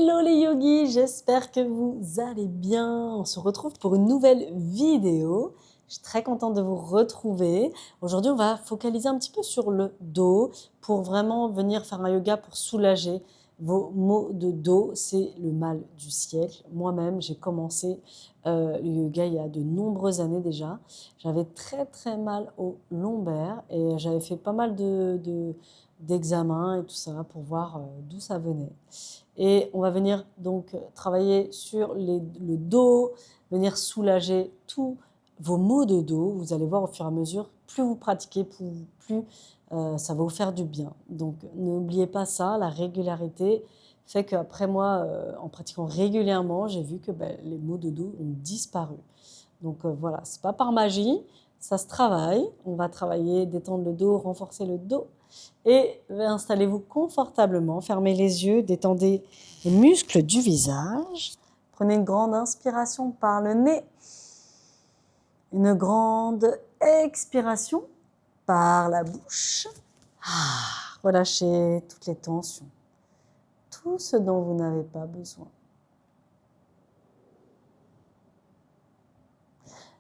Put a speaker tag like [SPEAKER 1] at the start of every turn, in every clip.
[SPEAKER 1] Hello les yogis, j'espère que vous allez bien. On se retrouve pour une nouvelle vidéo. Je suis très contente de vous retrouver. Aujourd'hui, on va focaliser un petit peu sur le dos pour vraiment venir faire un yoga pour soulager vos maux de dos. C'est le mal du siècle. Moi-même, j'ai commencé le yoga il y a de nombreuses années déjà. J'avais très mal au lombaire et j'avais fait pas mal d'examens et tout ça pour voir d'où ça venait. Et on va venir donc travailler sur le dos, venir soulager tous vos maux de dos. Vous allez voir au fur et à mesure, plus vous pratiquez, plus ça va vous faire du bien. Donc n'oubliez pas ça, la régularité fait qu'après moi, en pratiquant régulièrement, j'ai vu que les maux de dos ont disparu. Donc voilà, c'est pas par magie, ça se travaille. On va travailler, détendre le dos, renforcer le dos. Et installez-vous confortablement, fermez les yeux, détendez les muscles du visage. Prenez une grande inspiration par le nez, une grande expiration par la bouche. Relâchez toutes les tensions, tout ce dont vous n'avez pas besoin.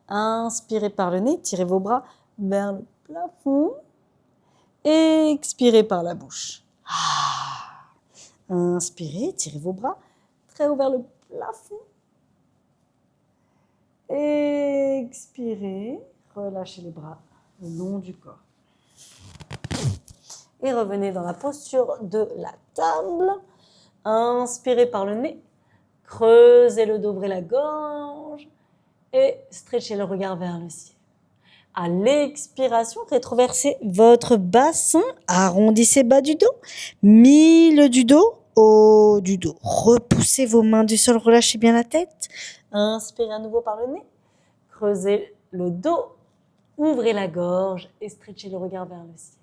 [SPEAKER 1] Inspirez par le nez, tirez vos bras vers le plafond. Expirez par la bouche. Inspirez, tirez vos bras très haut vers le plafond. Expirez, relâchez les bras le long du corps. Et revenez dans la posture de la table. Inspirez par le nez, creusez le dos, ouvrez la gorge et stretchez le regard vers le ciel. À l'expiration, rétroversez votre bassin, arrondissez bas du dos, milieu du dos, haut du dos. Repoussez vos mains du sol, relâchez bien la tête. Inspirez à nouveau par le nez, creusez le dos, ouvrez la gorge et stretchez le regard vers le ciel.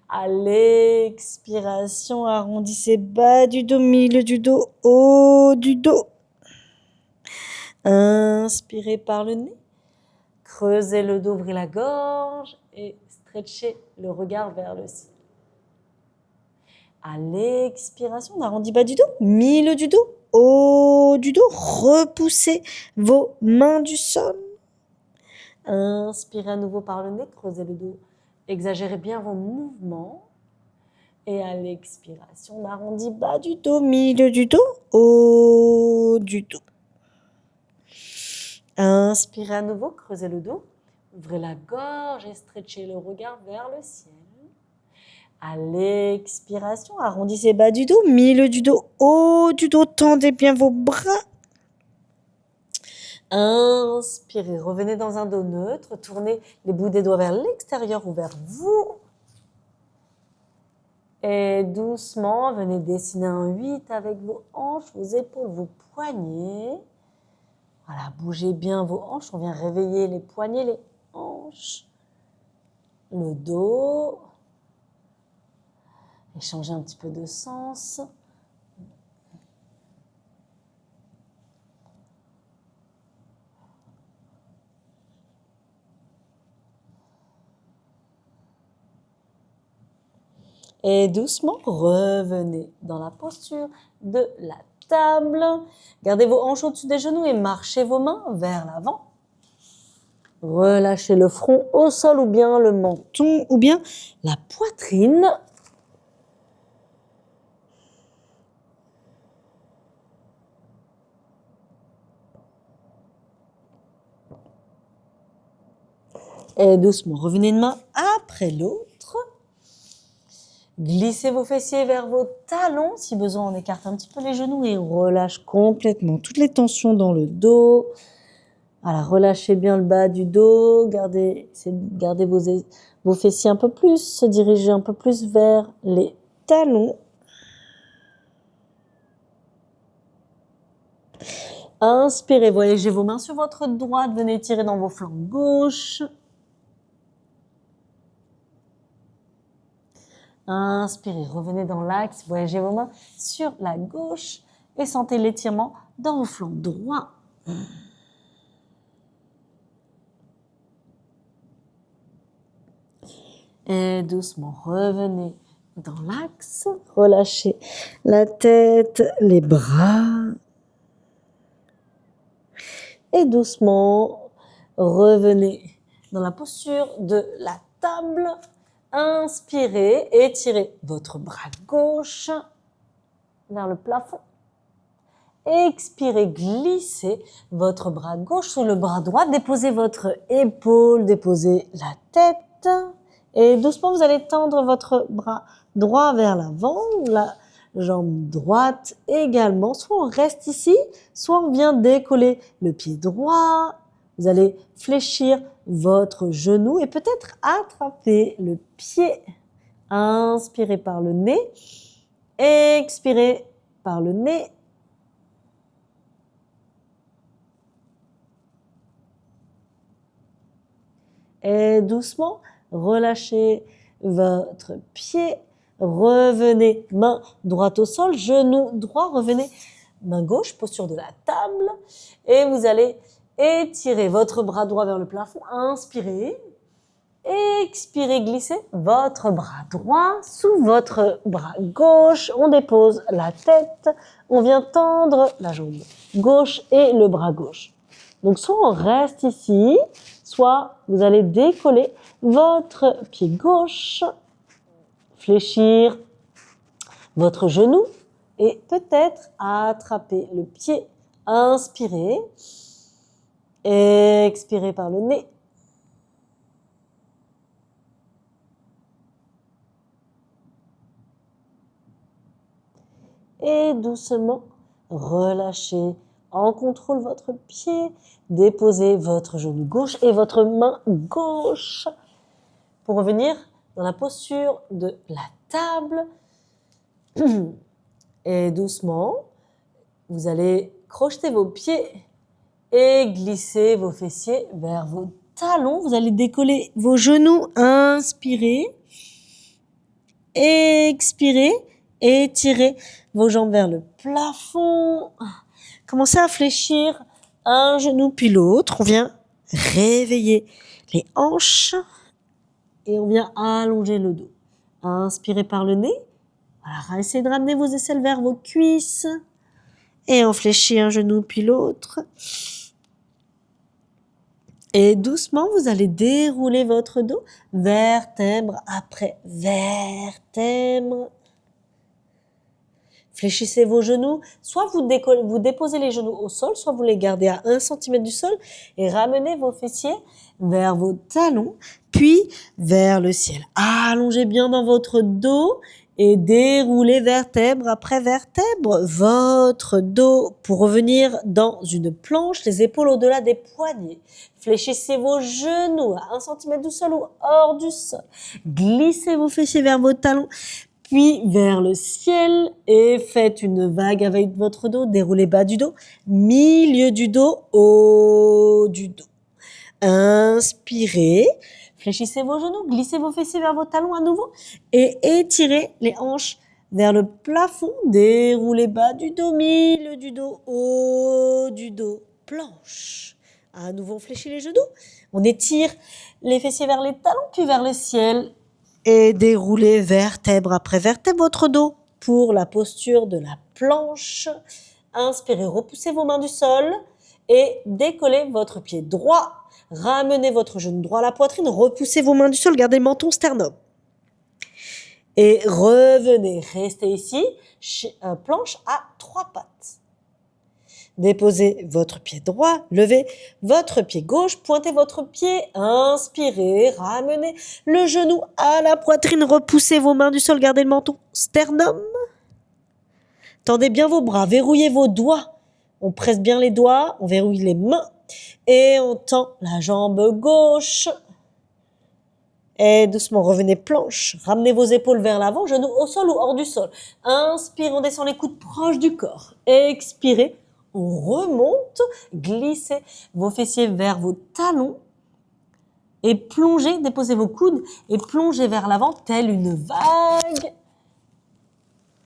[SPEAKER 1] À l'expiration, arrondissez bas du dos, milieu du dos, haut du dos. Inspirez par le nez. Creusez le dos, ouvrez la gorge et stretchez le regard vers le ciel. À l'expiration, on arrondit bas du dos, milieu du dos, haut du dos. Repoussez vos mains du sol. Inspirez à nouveau par le nez, creusez le dos. Exagérez bien vos mouvements. Et à l'expiration, on arrondit bas du dos, milieu du dos, haut du dos. Inspirez à nouveau, creusez le dos. Ouvrez la gorge et stretchez le regard vers le ciel. À l'expiration, arrondissez bas du dos, milieu du dos, haut du dos. Tendez bien vos bras. Inspirez, revenez dans un dos neutre. Tournez les bouts des doigts vers l'extérieur ou vers vous. Et doucement, venez dessiner un 8 avec vos hanches, vos épaules, vos poignets. Voilà, bougez bien vos hanches. On vient réveiller les poignets, les hanches, le dos. Et changer un petit peu de sens. Et doucement, revenez dans la posture de la table. Gardez vos hanches au-dessus des genoux et marchez vos mains vers l'avant. Relâchez le front au sol ou bien le menton ou bien la poitrine. Et doucement, revenez une main après l'autre. Glissez vos fessiers vers vos talons. Si besoin, on écarte un petit peu les genoux et on relâche complètement toutes les tensions dans le dos. Voilà, relâchez bien le bas du dos. Gardez vos fessiers un peu plus. Se diriger un peu plus vers les talons. Inspirez, voyagez vos mains sur votre droite. Venez tirer dans vos flancs gauche. Inspirez, revenez dans l'axe, voyagez vos mains sur la gauche et sentez l'étirement dans vos flancs droits. Et doucement, revenez dans l'axe. Relâchez la tête, les bras. Et doucement, revenez dans la posture de la table. Inspirez, étirez votre bras gauche vers le plafond. Expirez, glissez votre bras gauche sous le bras droit. Déposez votre épaule, déposez la tête. Et doucement, vous allez tendre votre bras droit vers l'avant, la jambe droite également. Soit on reste ici, soit on vient décoller le pied droit. Vous allez fléchir votre genou et peut-être attraper le pied. Inspirez par le nez, expirez par le nez. Et doucement, relâchez votre pied. Revenez, main droite au sol, genou droit. Revenez, main gauche, posture de la table. Et vous allez étirer votre bras droit vers le plafond. Inspirez. Expirez, glissez votre bras droit sous votre bras gauche. On dépose la tête. On vient tendre la jambe gauche et le bras gauche. Donc, soit on reste ici, soit vous allez décoller votre pied gauche, fléchir votre genou et peut-être attraper le pied. Inspirez, expirez par le nez. Et doucement, relâchez en contrôle votre pied. Déposez votre genou gauche et votre main gauche pour revenir dans la posture de la table. Et doucement, vous allez crocheter vos pieds et glisser vos fessiers vers vos talons. Vous allez décoller vos genoux. Inspirez, expirez, étirez vos jambes vers le plafond. Commencez à fléchir un genou puis l'autre. On vient réveiller les hanches et on vient allonger le dos. Inspirez par le nez. Alors, essayez de ramener vos aisselles vers vos cuisses. Et on fléchit un genou puis l'autre. Et doucement, vous allez dérouler votre dos, vertèbre après vertèbre. Fléchissez vos genoux, soit vous déposez les genoux au sol, soit vous les gardez à 1 cm du sol et ramenez vos fessiers vers vos talons, puis vers le ciel. Allongez bien dans votre dos et déroulez vertèbre après vertèbre votre dos pour revenir dans une planche, les épaules au-delà des poignets. Fléchissez vos genoux à 1 cm du sol ou hors du sol. Glissez vos fessiers vers vos talons, puis vers le ciel et faites une vague avec votre dos. Déroulez bas du dos, milieu du dos, haut du dos. Inspirez, fléchissez vos genoux, glissez vos fessiers vers vos talons à nouveau et étirez les hanches vers le plafond. Déroulez bas du dos, milieu du dos, haut du dos, planche. À nouveau, on fléchit les genoux. On étire les fessiers vers les talons, puis vers le ciel. Et déroulez vertèbre après vertèbre votre dos pour la posture de la planche. Inspirez, repoussez vos mains du sol et décollez votre pied droit. Ramenez votre genou droit à la poitrine, repoussez vos mains du sol, gardez le menton sternum. Et revenez, restez ici, planche à 3 pattes. Déposez votre pied droit, levez votre pied gauche, pointez votre pied, inspirez, ramenez le genou à la poitrine, repoussez vos mains du sol, gardez le menton, sternum. Tendez bien vos bras, verrouillez vos doigts. On presse bien les doigts, on verrouille les mains et on tend la jambe gauche. Et doucement, revenez planche, ramenez vos épaules vers l'avant, genoux au sol ou hors du sol. Inspirez, on descend les coudes proches du corps. Expirez. On remonte, glissez vos fessiers vers vos talons et plongez, déposez vos coudes et plongez vers l'avant telle une vague.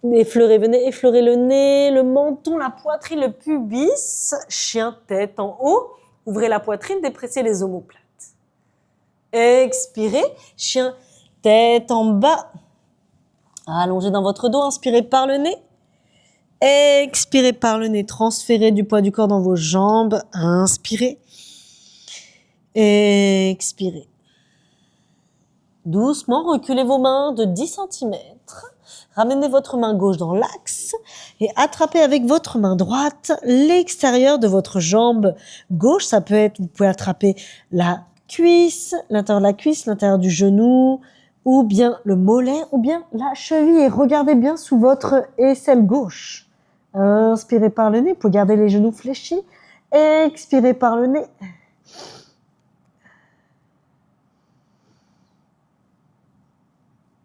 [SPEAKER 1] Effleurez, venez effleurer le nez, le menton, la poitrine, le pubis, chien tête en haut. Ouvrez la poitrine, dépressez les omoplates. Expirez, chien tête en bas. Allongez dans votre dos, inspirez par le nez. Expirez par le nez, transférez du poids du corps dans vos jambes. Inspirez. Expirez. Doucement, reculez vos mains de 10 cm. Ramenez votre main gauche dans l'axe et attrapez avec votre main droite l'extérieur de votre jambe gauche. Ça peut être, vous pouvez attraper la cuisse, l'intérieur de la cuisse, l'intérieur du genou, ou bien le mollet, ou bien la cheville. Et regardez bien sous votre aisselle gauche. Inspirez par le nez, vous pouvez garder les genoux fléchis. Expirez par le nez.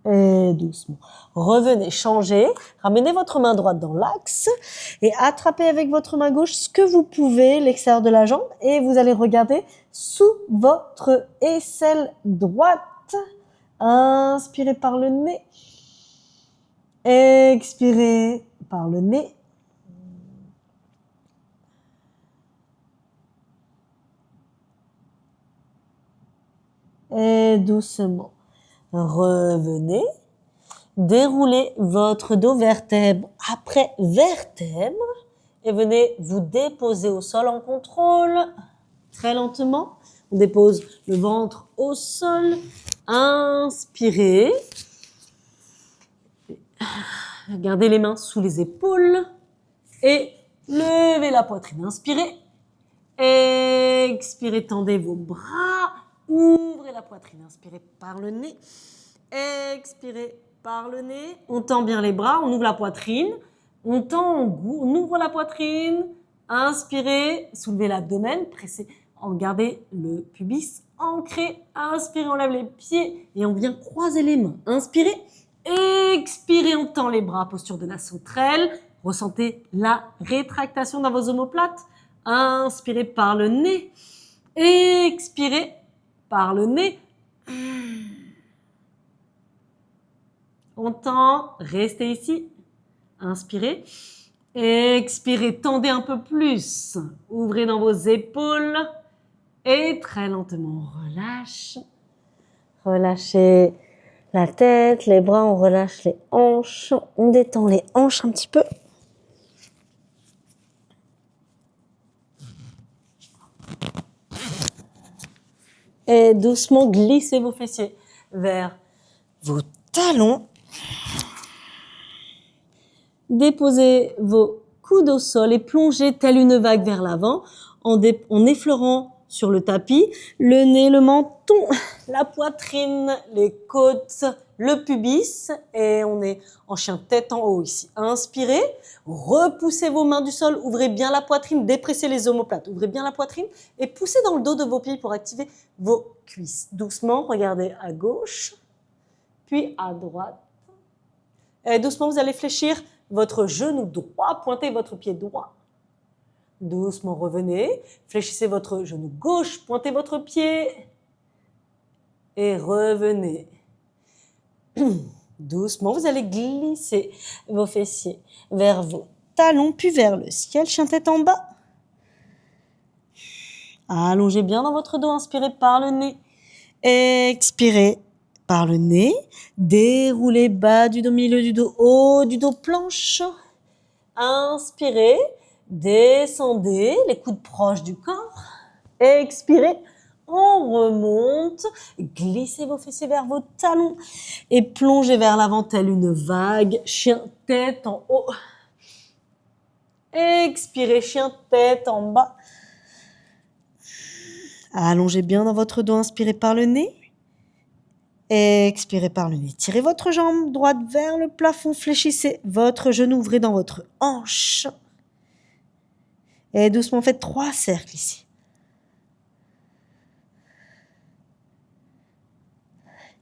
[SPEAKER 1] Et doucement. Revenez, changez. Ramenez votre main droite dans l'axe et attrapez avec votre main gauche ce que vous pouvez, l'extérieur de la jambe. Et vous allez regarder sous votre aisselle droite. Inspirez par le nez. Expirez par le nez. Et doucement. Revenez, déroulez votre dos vertèbre après vertèbre et venez vous déposer au sol en contrôle. Très lentement, on dépose le ventre au sol. Inspirez. Gardez les mains sous les épaules et levez la poitrine. Inspirez. Expirez, tendez vos bras. Ouvrez la poitrine, inspirez par le nez, expirez par le nez, on tend bien les bras, on ouvre la poitrine, on ouvre la poitrine, inspirez, soulevez l'abdomen, pressez, gardez le pubis ancré, inspirez, on lève les pieds et on vient croiser les mains, inspirez, expirez, on tend les bras, posture de la sauterelle, ressentez la rétractation dans vos omoplates, inspirez par le nez, expirez, par le nez. On tend, restez ici. Inspirez. Expirez, tendez un peu plus. Ouvrez dans vos épaules. Et très lentement, on relâche. Relâchez la tête, les bras, on relâche les hanches. On détend les hanches un petit peu. Et doucement, glissez vos fessiers vers vos talons. Déposez vos coudes au sol et plongez telle une vague vers l'avant en effleurant sur le tapis le nez, le menton, la poitrine, les côtes, le pubis. Et on est en chien tête en haut ici. Inspirez, repoussez vos mains du sol, ouvrez bien la poitrine, dépressez les omoplates, ouvrez bien la poitrine et poussez dans le dos de vos pieds pour activer vos cuisses. Doucement, regardez à gauche, puis à droite. Et doucement, vous allez fléchir votre genou droit, pointez votre pied droit. Doucement, revenez, fléchissez votre genou gauche, pointez votre pied et revenez. Doucement, vous allez glisser vos fessiers vers vos talons, puis vers le ciel, chien tête en bas. Allongez bien dans votre dos, inspirez par le nez. Expirez par le nez. Déroulez bas du dos, milieu du dos, haut du dos, planche. Inspirez, descendez, les coudes proches du corps. Expirez, on remonte. Glissez vos fessiers vers vos talons et plongez vers l'avant telle une vague. Chien tête en haut. Expirez, chien tête en bas. Allongez bien dans votre dos, inspirez par le nez. Expirez par le nez. Tirez votre jambe droite vers le plafond, fléchissez votre genou, ouvrez dans votre hanche. Et doucement, faites 3 cercles ici.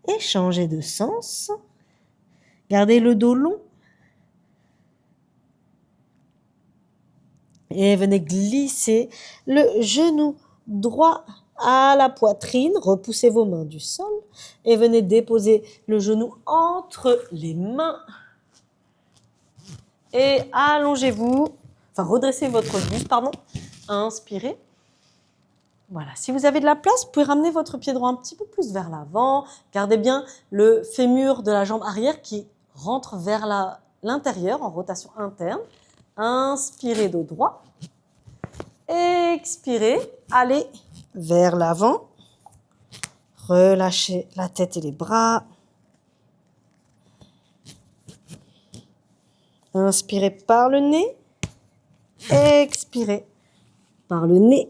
[SPEAKER 1] Et changez de sens. Gardez le dos long. Et venez glisser le genou droit à la poitrine, repoussez vos mains du sol et venez déposer le genou entre les mains et allongez-vous, enfin redressez votre buste, inspirez. Voilà, si vous avez de la place, vous pouvez ramener votre pied droit un petit peu plus vers l'avant, gardez bien le fémur de la jambe arrière qui rentre vers l'intérieur en rotation interne. Inspirez dos droit. Expirez, allez vers l'avant. Relâchez la tête et les bras. Inspirez par le nez. Expirez par le nez.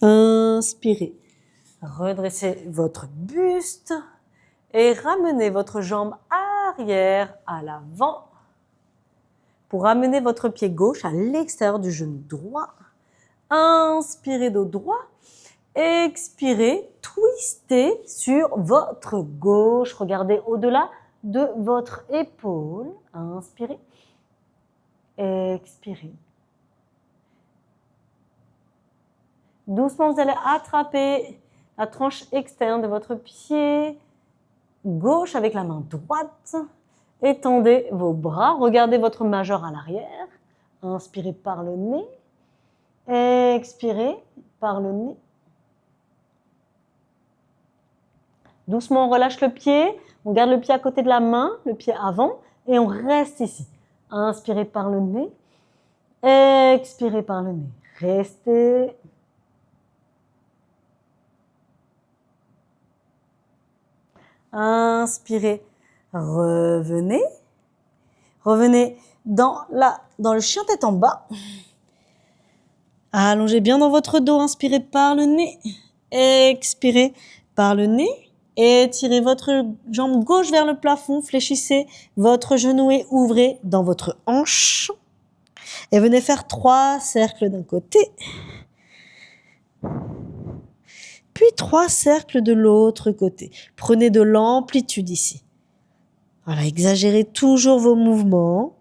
[SPEAKER 1] Inspirez. Redressez votre buste et ramenez votre jambe arrière à l'avant pour amener votre pied gauche à l'extérieur du genou droit. Inspirez dos droit. Expirez, twistez sur votre gauche. Regardez au-delà de votre épaule. Inspirez. Expirez. Doucement, vous allez attraper la tranche externe de votre pied gauche avec la main droite. Étendez vos bras. Regardez votre majeur à l'arrière. Inspirez par le nez. Expirez par le nez. Doucement, on relâche le pied. On garde le pied à côté de la main, le pied avant. Et on reste ici. Inspirez par le nez. Expirez par le nez. Restez. Inspirez. Revenez. Revenez dans le chien tête en bas. Allongez bien dans votre dos. Inspirez par le nez. Expirez par le nez. Étirez votre jambe gauche vers le plafond. Fléchissez votre genou et ouvrez dans votre hanche. Et venez faire 3 cercles d'un côté. Puis 3 cercles de l'autre côté. Prenez de l'amplitude ici. Voilà, exagérez toujours vos mouvements.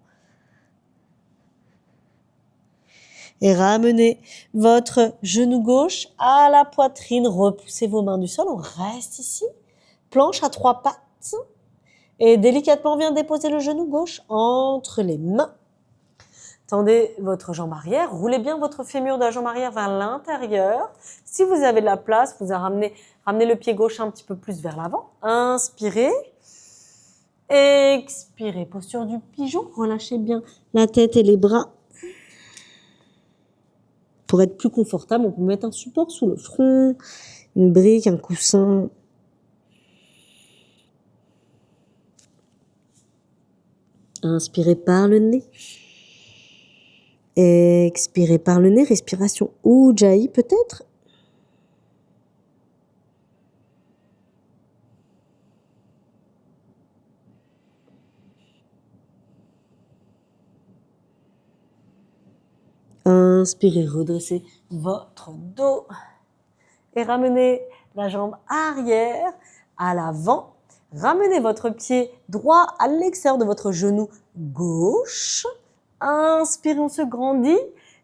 [SPEAKER 1] Et ramenez votre genou gauche à la poitrine. Repoussez vos mains du sol. On reste ici. Planche à 3 pattes. Et délicatement, on vient déposer le genou gauche entre les mains. Tendez votre jambe arrière. Roulez bien votre fémur de la jambe arrière vers l'intérieur. Si vous avez de la place, vous ramenez le pied gauche un petit peu plus vers l'avant. Inspirez. Expirez. Posture du pigeon. Relâchez bien la tête et les bras. Pour être plus confortable, on peut mettre un support sous le front, une brique, un coussin. Inspirez par le nez. Expirez par le nez. Respiration Ujjayi peut-être. Inspirez, redressez votre dos. Et ramenez la jambe arrière à l'avant. Ramenez votre pied droit à l'extérieur de votre genou gauche. Inspirez, on se grandit.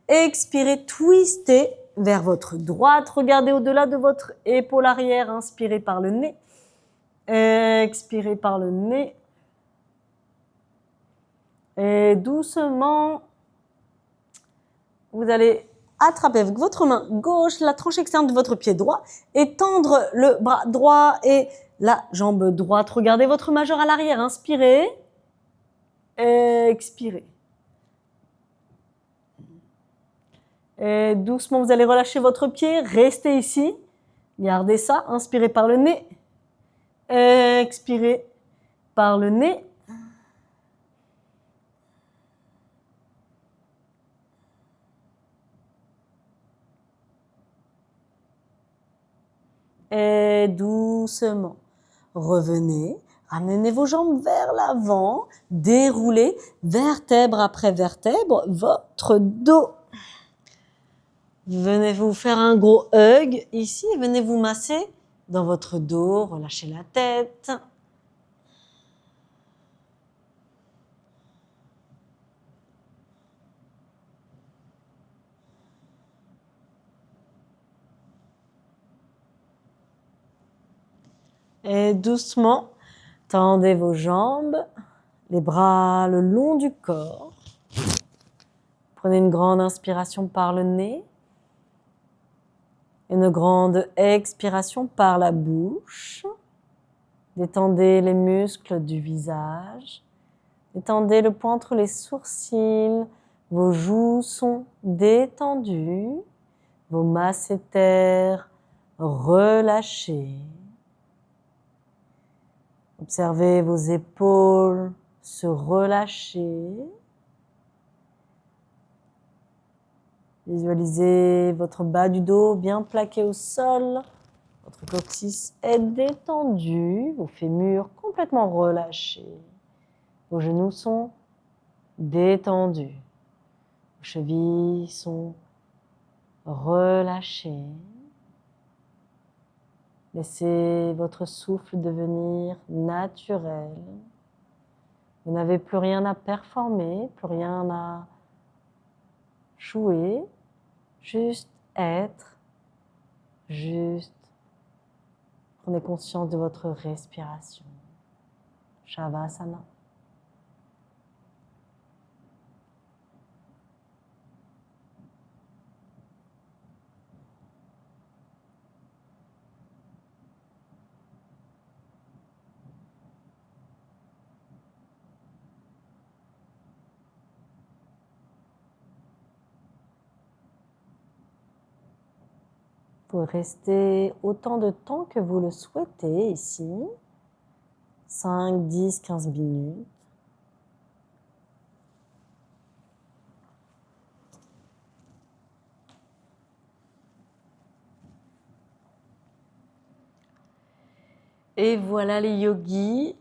[SPEAKER 1] Expirez, twistez vers votre droite. Regardez au-delà de votre épaule arrière. Inspirez par le nez. Expirez par le nez. Et doucement, vous allez attraper avec votre main gauche la tranche externe de votre pied droit et tendre le bras droit et la jambe droite. Regardez votre majeur à l'arrière. Inspirez. Expirez. Et doucement, vous allez relâcher votre pied. Restez ici. Gardez ça. Inspirez par le nez. Expirez par le nez. Et doucement, revenez, ramenez vos jambes vers l'avant, déroulez vertèbre après vertèbre votre dos. Venez vous faire un gros hug ici, venez vous masser dans votre dos, relâchez la tête. Et doucement, tendez vos jambes, les bras le long du corps. Prenez une grande inspiration par le nez. Une grande expiration par la bouche. Détendez les muscles du visage. Détendez le point entre les sourcils. Vos joues sont détendues. Vos masséters relâchés. Observez vos épaules se relâcher. Visualisez votre bas du dos bien plaqué au sol. Votre coccyx est détendu. Vos fémurs complètement relâchés. Vos genoux sont détendus. Vos chevilles sont relâchées. Laissez votre souffle devenir naturel. Vous n'avez plus rien à performer, plus rien à jouer, juste être, juste prenez conscience de votre respiration. Shavasana. Vous pouvez rester autant de temps que vous le souhaitez ici. 5, 10, 15 minutes. Et voilà les yogis.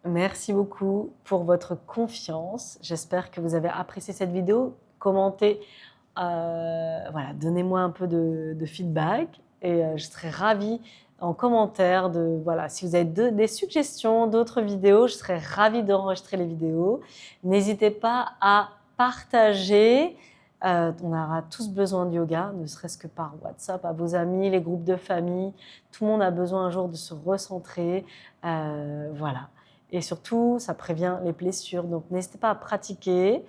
[SPEAKER 1] Merci beaucoup pour votre confiance. J'espère que vous avez apprécié cette vidéo. Commentez, voilà, donnez-moi un peu de feedback et je serai ravie en commentaire voilà, si vous avez des suggestions, d'autres vidéos, je serai ravie d'enregistrer les vidéos. N'hésitez pas à partager. On aura tous besoin de yoga, ne serait-ce que par WhatsApp, à vos amis, les groupes de famille. Tout le monde a besoin un jour de se recentrer. Voilà. Et surtout, ça prévient les blessures. Donc, n'hésitez pas à pratiquer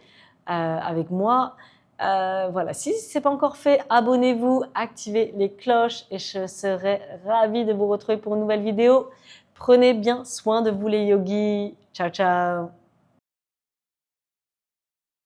[SPEAKER 1] avec moi. Voilà. Si ce n'est pas encore fait, abonnez-vous, activez les cloches et je serai ravie de vous retrouver pour une nouvelle vidéo. Prenez bien soin de vous les yogis. Ciao, ciao.